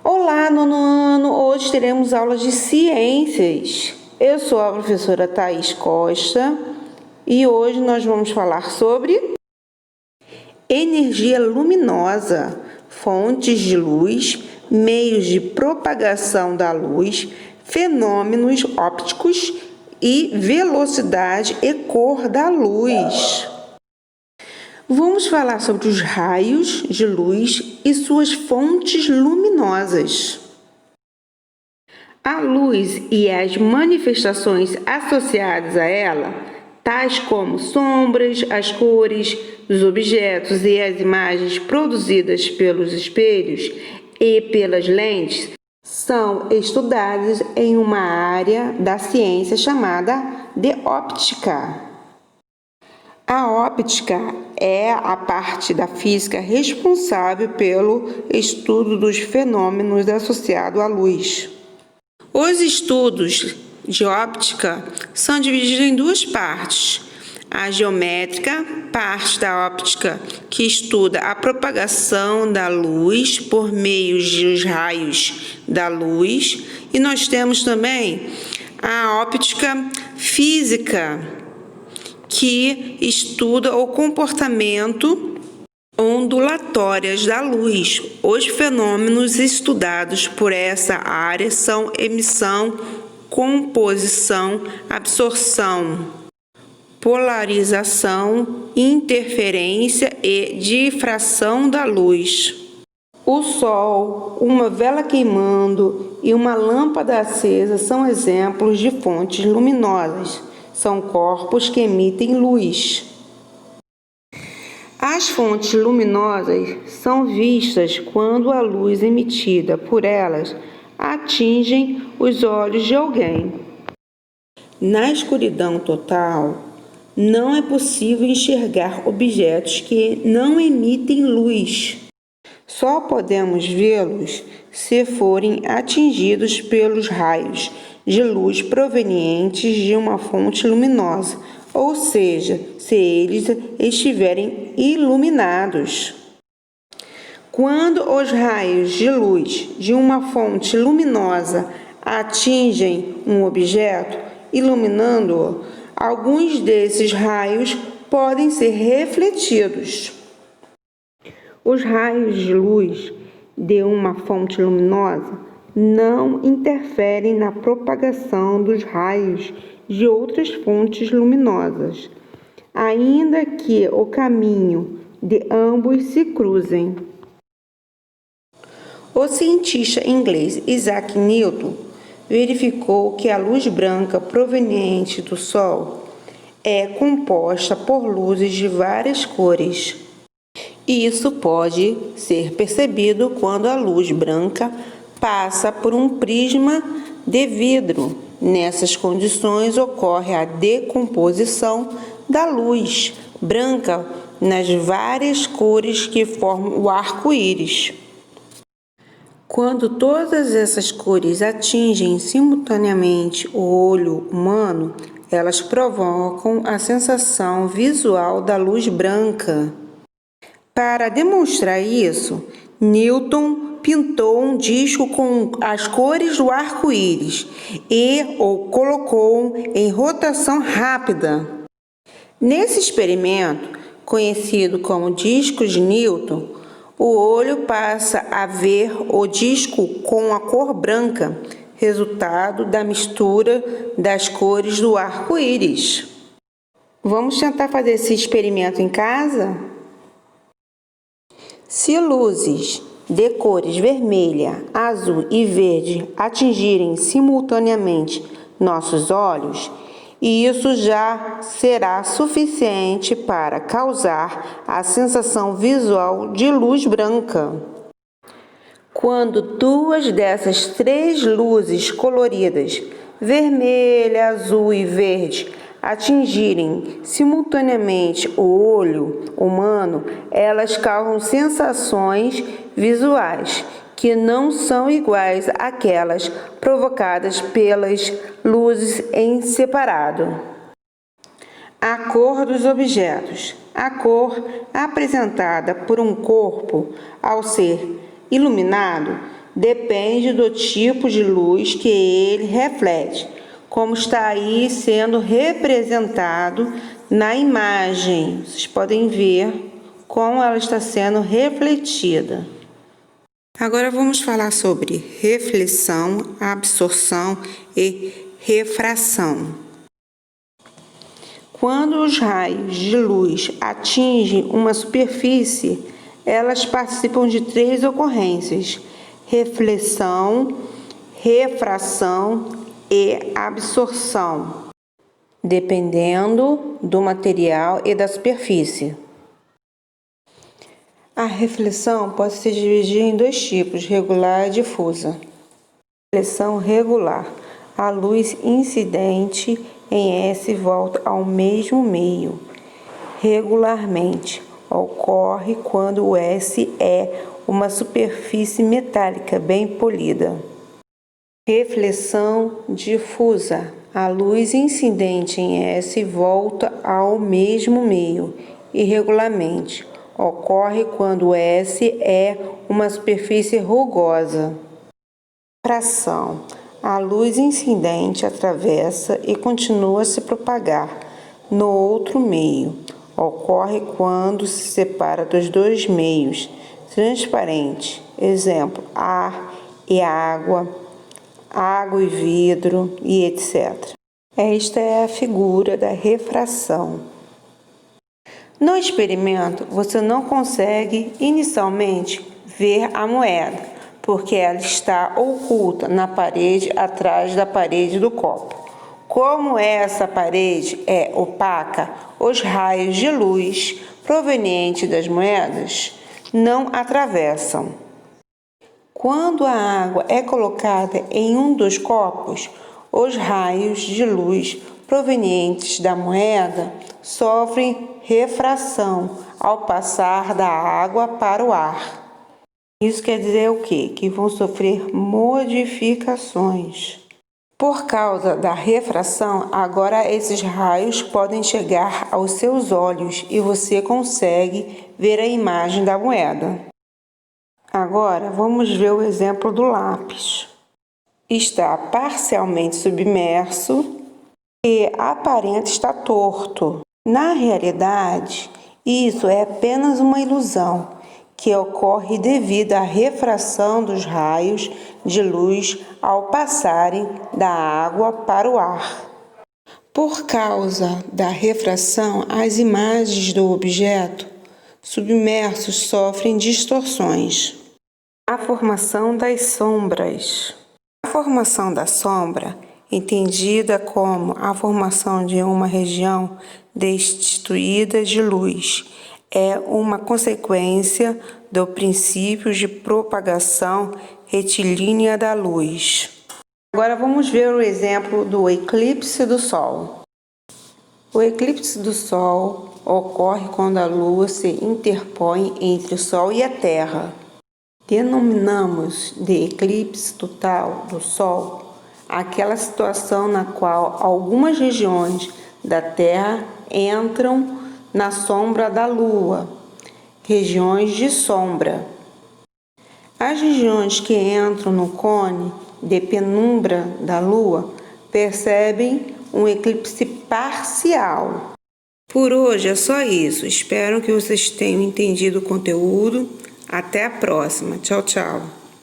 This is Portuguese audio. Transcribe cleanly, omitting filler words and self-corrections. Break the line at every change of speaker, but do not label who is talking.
Olá, nono ano! Hoje teremos aulas de ciências. Eu sou a professora Thaís Costa e hoje nós vamos falar sobre energia luminosa, fontes de luz, meios de propagação da luz, fenômenos ópticos e velocidade e cor da luz. Vamos falar sobre os raios de luz e suas fontes luminosas. A luz e as manifestações associadas a ela, tais como sombras, as cores dos objetos e as imagens produzidas pelos espelhos e pelas lentes, são estudadas em uma área da ciência chamada de óptica. A óptica é a parte da física responsável pelo estudo dos fenômenos associados à luz. Os estudos de óptica são divididos em duas partes. A geométrica, parte da óptica que estuda a propagação da luz por meio dos raios da luz, e nós temos também a óptica física, que estuda o comportamento ondulatórias da luz. Os fenômenos estudados por essa área são emissão, composição, absorção, polarização, interferência e difração da luz. O sol, uma vela queimando e uma lâmpada acesa são exemplos de fontes luminosas. São corpos que emitem luz. As fontes luminosas são vistas quando a luz emitida por elas atingem os olhos de alguém. Na escuridão total, não é possível enxergar objetos que não emitem luz. Só podemos vê-los se forem atingidos pelos raios de luz provenientes de uma fonte luminosa, ou seja, se eles estiverem iluminados. Quando os raios de luz de uma fonte luminosa atingem um objeto, iluminando-o, alguns desses raios podem ser refletidos. Os raios de luz de uma fonte luminosa não interferem na propagação dos raios de outras fontes luminosas, ainda que o caminho de ambos se cruzem. O cientista inglês Isaac Newton verificou que a luz branca proveniente do Sol é composta por luzes de várias cores. Isso pode ser percebido quando a luz branca passa por um prisma de vidro. Nessas condições ocorre a decomposição da luz branca nas várias cores que formam o arco-íris. Quando todas essas cores atingem simultaneamente o olho humano, elas provocam a sensação visual da luz branca. Para demonstrar isso, Newton pintou um disco com as cores do arco-íris e o colocou em rotação rápida. Nesse experimento, conhecido como disco de Newton, o olho passa a ver o disco com a cor branca, resultado da mistura das cores do arco-íris. Vamos tentar fazer esse experimento em casa? Se luzes de cores vermelha, azul e verde atingirem simultaneamente nossos olhos, isso já será suficiente para causar a sensação visual de luz branca. Quando duas dessas três luzes coloridas, vermelha, azul e verde, atingirem simultaneamente o olho humano, elas causam sensações visuais que não são iguais àquelas provocadas pelas luzes em separado. A cor dos objetos. A cor apresentada por um corpo ao ser iluminado depende do tipo de luz que ele reflete, como está aí sendo representado na imagem. Vocês podem ver como ela está sendo refletida. Agora vamos falar sobre reflexão, absorção e refração. Quando os raios de luz atingem uma superfície, elas participam de 3 ocorrências: reflexão, refração e absorção, dependendo do material e da superfície. A reflexão pode se dividir em 2 tipos, regular e difusa. Reflexão regular: a luz incidente em S volta ao mesmo meio. Regularmente, ocorre quando o S é uma superfície metálica bem polida. Reflexão difusa: a luz incidente em S volta ao mesmo meio. Irregularmente, ocorre quando S é uma superfície rugosa. Refração: a luz incidente atravessa e continua a se propagar no outro meio. Ocorre quando se separa dos 2 meios transparentes, exemplo, ar e água, água e vidro e etc. Esta é a figura da refração. No experimento, você não consegue inicialmente ver a moeda, porque ela está oculta na parede atrás da parede do copo. Como essa parede é opaca, os raios de luz provenientes das moedas não atravessam. Quando a água é colocada em um dos copos, os raios de luz provenientes da moeda sofrem refração ao passar da água para o ar. Isso quer dizer o quê? Que vão sofrer modificações. Por causa da refração, agora esses raios podem chegar aos seus olhos e você consegue ver a imagem da moeda. Agora vamos ver o exemplo do lápis. Está parcialmente submerso e aparenta estar torto. Na realidade, isso é apenas uma ilusão que ocorre devido à refração dos raios de luz ao passarem da água para o ar. Por causa da refração, as imagens do objeto submersos sofrem distorções. A formação das sombras. A formação da sombra, entendida como a formação de uma região destituída de luz, é uma consequência do princípio de propagação retilínea da luz. Agora vamos ver o exemplo do eclipse do Sol. O eclipse do Sol ocorre quando a Lua se interpõe entre o Sol e a Terra. Denominamos de eclipse total do Sol aquela situação na qual algumas regiões da Terra entram na sombra da Lua, regiões de sombra. As regiões que entram no cone de penumbra da Lua percebem um eclipse parcial. Por hoje é só isso. Espero que vocês tenham entendido o conteúdo. Até a próxima. Tchau, tchau.